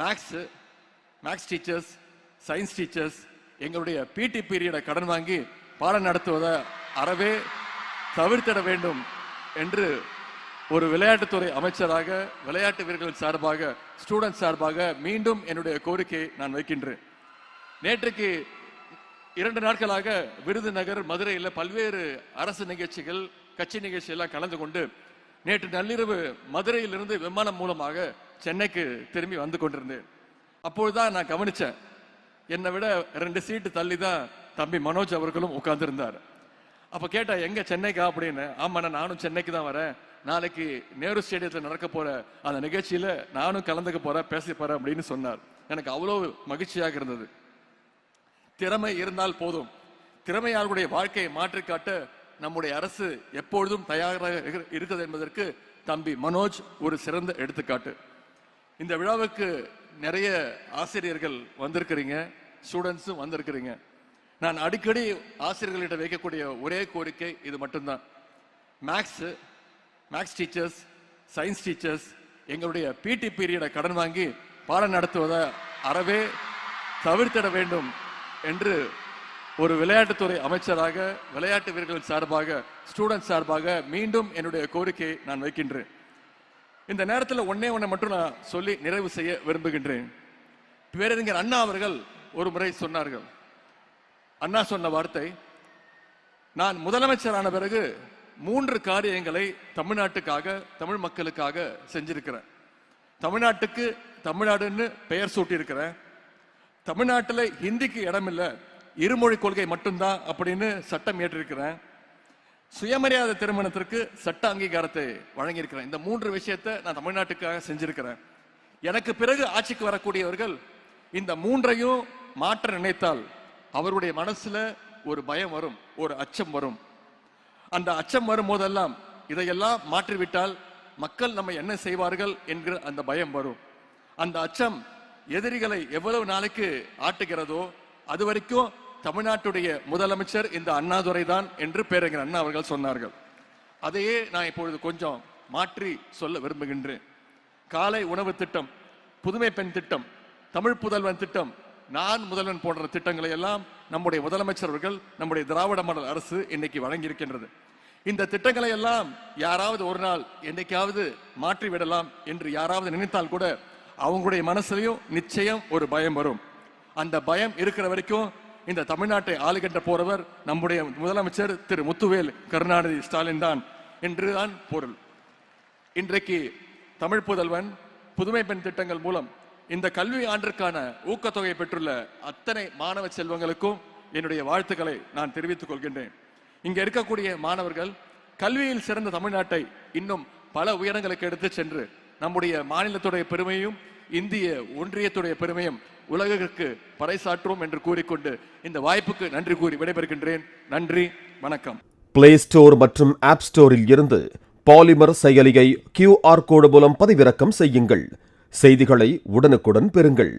Maths teachers, science teachers எங்களுடைய பிடி பீரியடை கடன் வாங்கி பாடம் நடத்துவதை அறவே தவிர்த்திட வேண்டும் என்று ஒரு விளையாட்டுத்துறை அமைச்சராக, விளையாட்டு வீரர்கள் சார்பாக, ஸ்டூடெண்ட் சார்பாக மீண்டும் என்னுடைய கோரிக்கையை நான் வைக்கின்றேன். நேற்றுக்கு 2 நாட்களாக விருதுநகர், மதுரையில் பல்வேறு அரசு நிகழ்ச்சிகள், கட்சி நிகழ்ச்சியெல்லாம் கலந்து கொண்டு நேற்று நள்ளிரவு மதுரையிலிருந்து விமானம் மூலமாக சென்னைக்கு திரும்பி வந்து கொண்டிருந்தேன். அப்பொழுதுதான் நான் கவனிச்சேன், என்னை விட 2 சீட்டு தள்ளி தான் தம்பி மனோஜ் அவர்களும் உட்கார்ந்துருந்தார். அப்போ கேட்டேன், எங்க சென்னைக்கா அப்படின்னு. ஆமாண்ணா, நானும் சென்னைக்கு தான் வரேன். நாளைக்கு நேரு ஸ்டேடியத்தில் நடக்க போற அந்த நிகழ்ச்சியில நானும் கலந்துக்க போறேன், பேச போறேன் அப்படின்னு சொன்னார். எனக்கு அவ்வளோ மகிழ்ச்சியாக இருந்தது. திறமை இருந்தால் போதும். திறமையாளர்களுடைய வாழ்க்கையை மாற்றிக்காட்ட நம்முடைய அரசு எப்பொழுதும் தயாராக இருக்குது என்பதற்கு தம்பி மனோஜ் ஒரு சிறந்த எடுத்துக்காட்டு. இந்த விழாவுக்கு நிறைய ஆசிரியர்கள் வந்திருக்கிறீங்க, ஸ்டூடெண்ட்ஸும் வந்திருக்கிறீங்க. நான் அடிக்கடி ஆசிரியர்களிடம் வைக்கக்கூடிய ஒரே கோரிக்கை இது மட்டும்தான். மேக்ஸ் டீச்சர்ஸ், சயின்ஸ் டீச்சர்ஸ் எங்களுடைய பிடி பீரியடை கடன் வாங்கி பாடம் நடத்துவதை அறவே தவிர்த்திட வேண்டும் என்று ஒரு விளையாட்டுத்துறை அமைச்சராக, விளையாட்டு வீரர்கள் சார்பாக, ஸ்டூடெண்ட் சார்பாக மீண்டும் என்னுடைய கோரிக்கையை நான் வைக்கின்றேன். இந்த நேரத்தில் ஒன்னே மட்டும் நான் சொல்லி நிறைவு செய்ய விரும்புகின்றேன். பேரறிஞர் அண்ணா அவர்கள் ஒரு முறை சொன்னார்கள். அண்ணா சொன்ன வார்த்தை, நான் முதலமைச்சரான பிறகு 3 காரியங்களை தமிழ்நாட்டுக்காக, தமிழ் மக்களுக்காக செஞ்சிருக்கிறேன். தமிழ்நாட்டுக்கு தமிழ்நாடுன்னு பெயர் சூட்டி இருக்கிறேன். தமிழ்நாட்டில் ஹிந்திக்கு இடம் இல்லை, இருமொழி கொள்கை மட்டும்தான் அப்படின்னு சட்டம் ஏற்றிருக்கிறேன். சுயமரியாதை திருமணத்திற்கு சட்ட அங்கீகாரத்தை வழங்கியிருக்கிறேன். இந்த 3 விஷயத்தை நான் தமிழ்நாட்டுக்காக செஞ்சிருக்கிறேன். எனக்கு பிறகு ஆட்சிக்கு வரக்கூடியவர்கள் இந்த 3ஐயும் மாற்ற நினைத்தால் அவருடைய மனசுல ஒரு பயம் வரும், ஒரு அச்சம் வரும். அந்த அச்சம் வரும் போதெல்லாம் இதையெல்லாம் மாற்றிவிட்டால் மக்கள் நம்ம என்ன செய்வார்கள் என்கிற அந்த பயம் வரும். அந்த அச்சம் எதிரிகளை எவ்வளவு நாளைக்கு ஆட்டுகிறதோ அது வரைக்கும் தமிழ்நாட்டுடைய முதலமைச்சர் இந்த அண்ணாதுரை தான் என்று பேரறிஞர் அண்ணா அவர்கள் சொன்னார்கள். அதையே நான் இப்பொழுது கொஞ்சம் மாற்றி சொல்ல விரும்புகின்றேன். காலை உணவு திட்டம், புதுமை பெண் திட்டம், தமிழ் புதல்வன் திட்டம், நான் முதல்வன் போன்ற திட்டங்களை எல்லாம் நம்முடைய முதலமைச்சர் அவர்கள், நம்முடைய திராவிட மாடல் அரசு இன்னைக்கு வழங்கியிருக்கின்றது. இந்த திட்டங்களை எல்லாம் யாராவது ஒரு நாள் என்னைக்காவது மாற்றி விடலாம் என்று யாராவது நினைத்தால் கூட அவங்களுடைய மனசுலையும் நிச்சயம் ஒரு பயம் வரும். அந்த பயம் இருக்கிற வரைக்கும் இந்த தமிழ்நாட்டை ஆளுகின்ற போறவர் நம்முடைய முதலமைச்சர் திரு முத்துவேல் கருணாநிதி ஸ்டாலின் தான் என்றுதான் பொருள். இன்றைக்கு தமிழ் புதல்வன், புதுமை பெண் திட்டங்கள் மூலம் இந்த கல்வி ஆண்டிற்கான ஊக்கத்தொகை பெற்றுள்ள அத்தனை மாணவ செல்வங்களுக்கும் என்னுடைய வாழ்த்துக்களை நான் தெரிவித்துக் கொள்கின்றேன். இங்க இருக்கக்கூடிய மாணவர்கள் கல்வியில் சிறந்த தமிழ்நாட்டை இன்னும் பல உயரங்களுக்கு எடுத்து சென்று நம்முடைய மாநிலத்துடைய பெருமையும் இந்திய ஒன்றியத்துடைய பெருமையும் உலகிற்கு பறைசாற்றுவோம் என்று கூறிக்கொண்டு இந்த வாய்ப்புக்கு நன்றி கூறி விடைபெறுகின்றேன். நன்றி, வணக்கம். பிளே ஸ்டோர் மற்றும் ஆப் ஸ்டோரில் இருந்து பாலிமர் செயலியை QR கோடு மூலம் பதிவிறக்கம் செய்யுங்கள். செய்திகளை உடனுக்குடன் பெறுங்கள்.